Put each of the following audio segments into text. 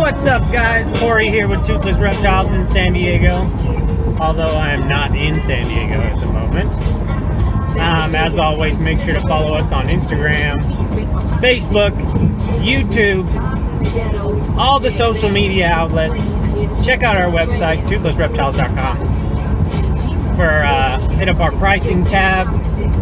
What's up, guys? Corey here with Toothless Reptiles in San Diego. Although I am not in San Diego at the moment. As always, make sure to follow us on Instagram, Facebook, YouTube, all the social media outlets. Check out our website, toothlessreptiles.com, for hit up our pricing tab.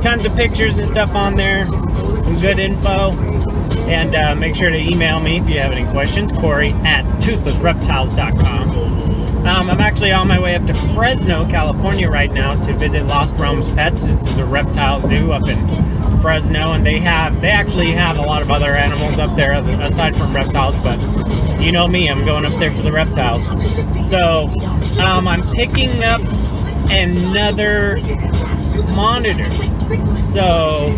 Tons of pictures and stuff on there. Some good info. And make sure to email me if you have any questions, Corey@toothlessreptiles.com. I'm actually on my way up to Fresno, California right now to visit Lost Realms Pets. It's a reptile zoo up in Fresno, and they actually have a lot of other animals up there aside from reptiles, but you know me, I'm going up there for the reptiles. So I'm picking up another monitor. So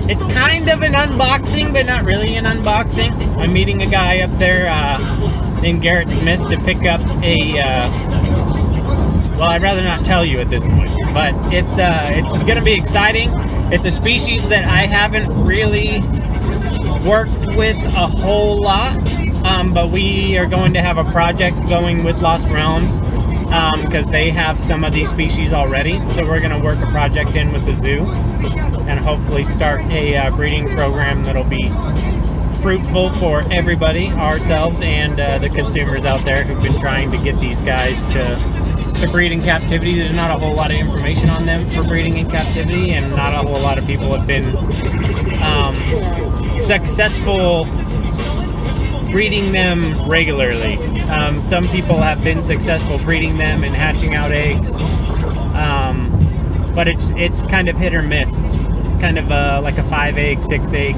it's kind of an unboxing, but not really an unboxing. I'm meeting a guy up there named Garrett Smith to pick up well, I'd rather not tell you at this point, but it's going to be exciting. It's a species that I haven't really worked with a whole lot, but we are going to have a project going with Lost Realms because they have some of these species already. So we're going to work a project in with the zoo and hopefully start a breeding program that'll be fruitful for everybody, ourselves and the consumers out there who've been trying to get these guys to breed in captivity. There's not a whole lot of information on them for breeding in captivity, and not a whole lot of people have been successful breeding them regularly. Some people have been successful breeding them and hatching out eggs, but it's kind of hit or miss. It's kind of like a 5-egg, 6-egg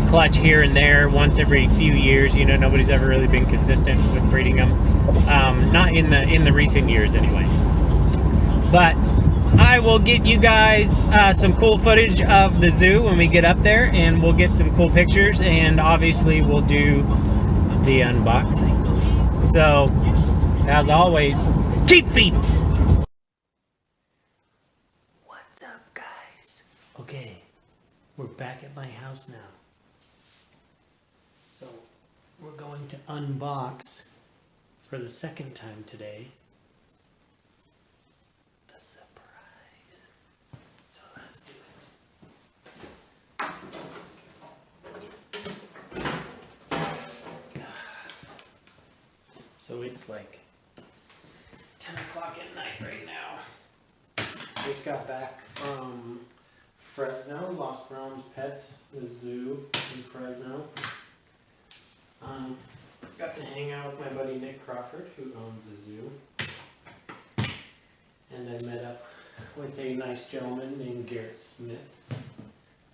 clutch here and there once every few years. You know, nobody's ever really been consistent with breeding them, not in the recent years anyway. But I will get you guys some cool footage of the zoo when we get up there, and we'll get some cool pictures, and obviously we'll do the unboxing. So as always, keep feeding. What's up, guys? Okay, we're back at my house now. So we're going to unbox for the second time today the surprise. So let's do it. So it's like 10 o'clock at night right now. Just got back from Fresno, Lost Realms Pets, the zoo in Fresno. Got to hang out with my buddy Nick Crawford, who owns the zoo. And I met up with a nice gentleman named Garrett Smith,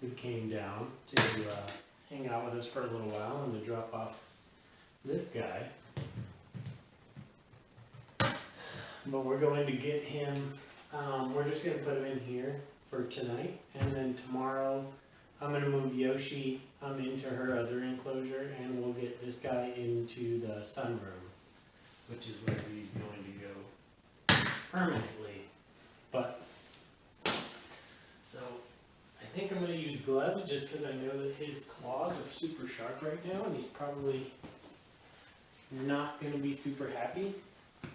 who came down to hang out with us for a little while and to drop off this guy. But we're going to get him, we're just going to put him in here for tonight, and then tomorrow I'm going to move Yoshi into her other enclosure, and we'll get this guy into the sunroom, which is where he's going to go permanently. But, so, I think I'm going to use gloves just because I know that his claws are super sharp right now, and he's probably not going to be super happy.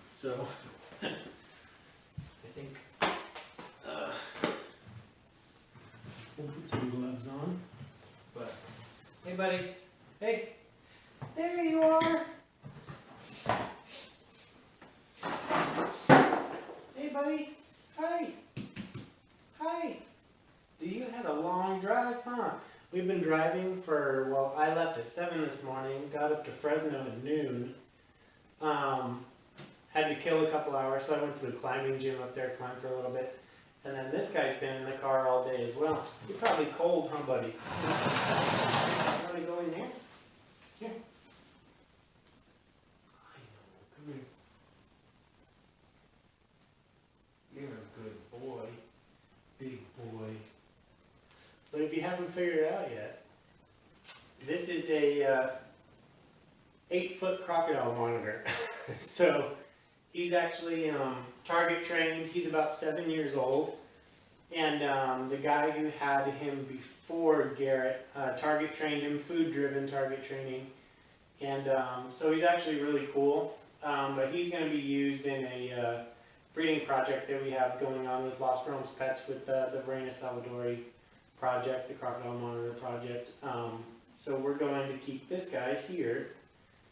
So, I think we'll put some gloves on. But, hey buddy, hey, there you are. Hey buddy, hi, hi. You had a long drive, huh? We've been driving for, well, I left at 7 this morning, got up to Fresno at noon. Had to kill a couple hours, so I went to the climbing gym up there, climbed for a little bit. And then this guy's been in the car all day as well. You're probably cold, huh, buddy? You want to go in there? Here. I know. Come here. You're a good boy. Big boy. But if you haven't figured it out yet, this is a 8-foot crocodile monitor. So he's actually target trained. He's about 7 years old. And the guy who had him before Garrett target trained him, food driven target training. And so he's actually really cool. But he's going to be used in a breeding project that we have going on with Los Rome's Pets with the Varanus Salvadorii project, the Crocodile Monitor project. So we're going to keep this guy here,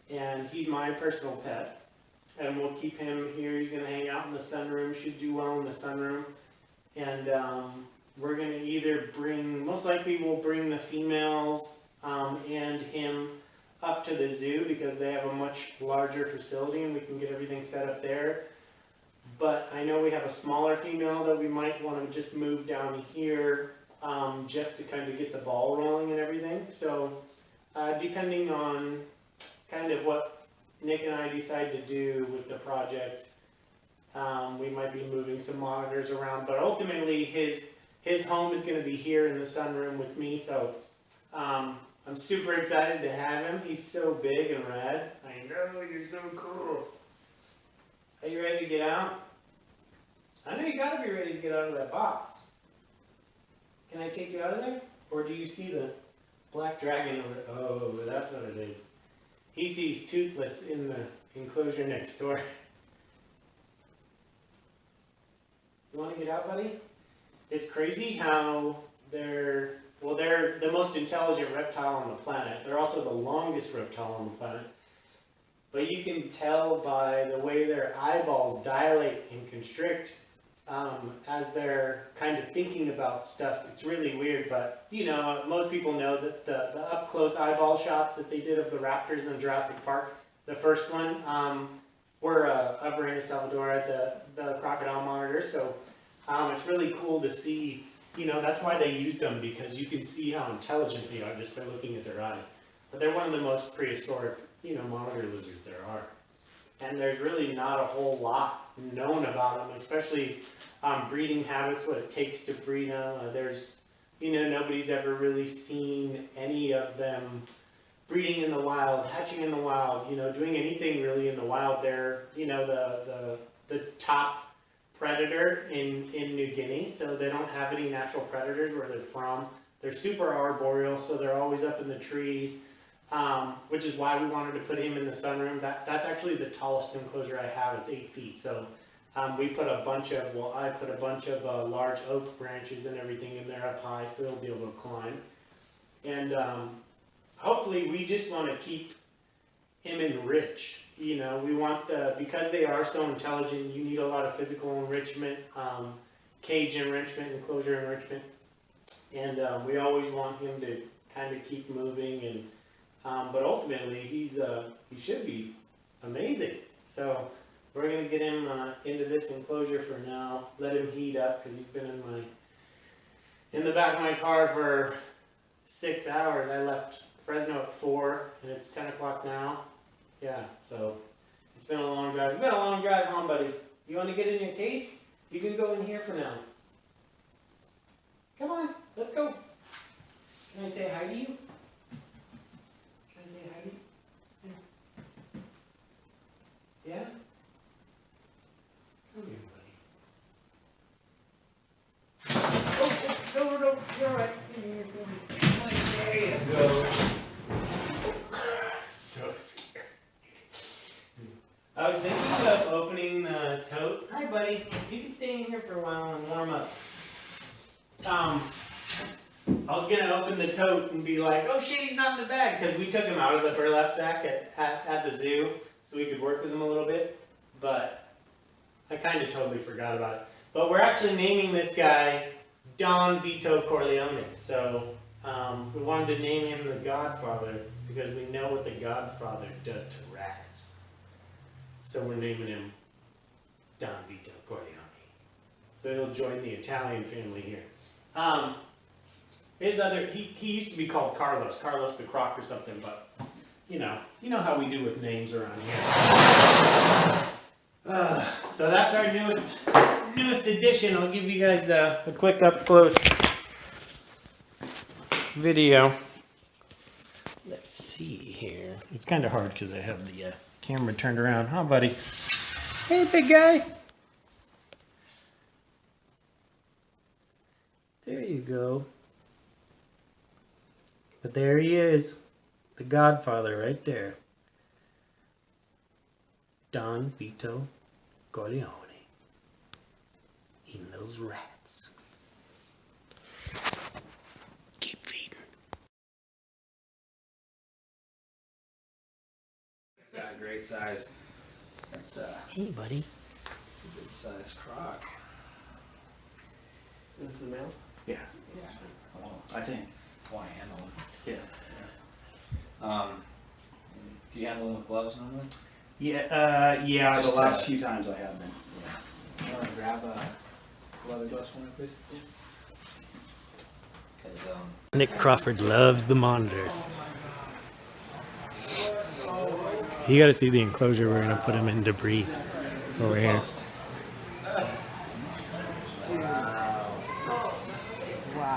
and he's my personal pet. And we'll keep him here. He's going to hang out in the sunroom, should do well in the sunroom. And we're going to either bring, most likely we'll bring the females and him up to the zoo because they have a much larger facility and we can get everything set up there. But I know we have a smaller female that we might want to just move down here just to kind of get the ball rolling and everything. So depending on kind of what Nick and I decide to do with the project, we might be moving some monitors around, but ultimately his home is going to be here in the sunroom with me. So I'm super excited to have him. He's so big and rad. I know, you're so cool. Are you ready to get out? I know you got to be ready to get out of that box. Can I take you out of there? Or do you see the black dragon over there? Oh, that's what it is. He sees Toothless in the enclosure next door. You want to get out, buddy? It's crazy how they're the most intelligent reptile on the planet. They're also the longest reptile on the planet. But you can tell by the way their eyeballs dilate and constrict as they're kind of thinking about stuff. It's really weird, but you know, most people know that the up-close eyeball shots that they did of the raptors in Jurassic Park, the first one, were of Varanus Salvadorii at the Crocodile Monitor. So it's really cool to see, you know, that's why they used them, because you can see how intelligent they are just by looking at their eyes. But they're one of the most prehistoric, you know, monitor lizards there are. And there's really not a whole lot known about them, especially breeding habits, what it takes to breed them. There's, you know, nobody's ever really seen any of them breeding in the wild, hatching in the wild, you know, doing anything really in the wild. They're, you know, the top predator in New Guinea, so they don't have any natural predators where they're from. They're super arboreal, so they're always up in the trees. Which is why we wanted to put him in the sunroom. That's actually the tallest enclosure I have. It's 8 feet. So we put a bunch of, well, I put a bunch of large oak branches and everything in there up high, so they'll be able to climb. And hopefully we just want to keep him enriched. You know, we want because they are so intelligent, you need a lot of physical enrichment, cage enrichment, enclosure enrichment. And we always want him to kind of keep moving and but ultimately, he should be amazing. So we're going to get him into this enclosure for now. Let him heat up because he's been in the back of my car for 6 hours. I left Fresno at 4, and it's 10 o'clock now. Yeah, so it's been a long drive. It's been a long drive home, buddy. You want to get in your cage? You can go in here for now. Come on, let's go. Can I say hi to you? Yeah? Come here, buddy. Oh, no, you're all right. There you go. So scared. I was thinking of opening the tote. Hi, buddy. You can stay in here for a while and warm up. I was going to open the tote and be like, oh shit, he's not in the bag, because we took him out of the burlap sack at the zoo. So we could work with him a little bit, but I kind of totally forgot about it. But we're actually naming this guy Don Vito Corleone. So we wanted to name him the Godfather because we know what the Godfather does to rats. So we're naming him Don Vito Corleone. So he'll join the Italian family here. He used to be called Carlos the Croc or something, but you know how we do with names around here. So that's our newest edition. I'll give you guys a quick up close video. Let's see here. It's kind of hard because I have the camera turned around. Huh, buddy? Hey, big guy. There you go. But there he is. The Godfather right there. Don Vito Corleone. Eating those rats. Keep feeding. It's got a great size. That's Hey, buddy. it's a good size croc. This is the male? Yeah. Yeah. Well, I think. Want to handle him. Yeah. Do you handle him with gloves normally? Yeah, Just, the last few times I have been. Yeah. You want to grab leather gloves for me, please? Yeah. Because Nick Crawford loves the monitors. You gotta see the enclosure we're gonna put him in to breed over here.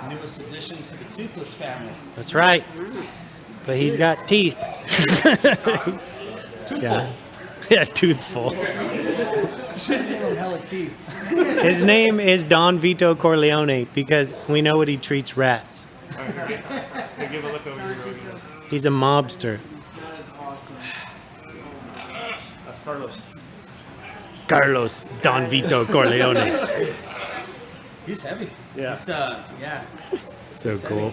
newest addition to the toothless family. That's right. But he's got teeth. Yeah. Yeah, toothful. Hella teeth. His name is Don Vito Corleone because we know what he treats rats. Give a look over here. He's a mobster. That is awesome. That's Carlos. Carlos Don Vito Corleone. He's heavy. Yeah. He's, yeah. So cool.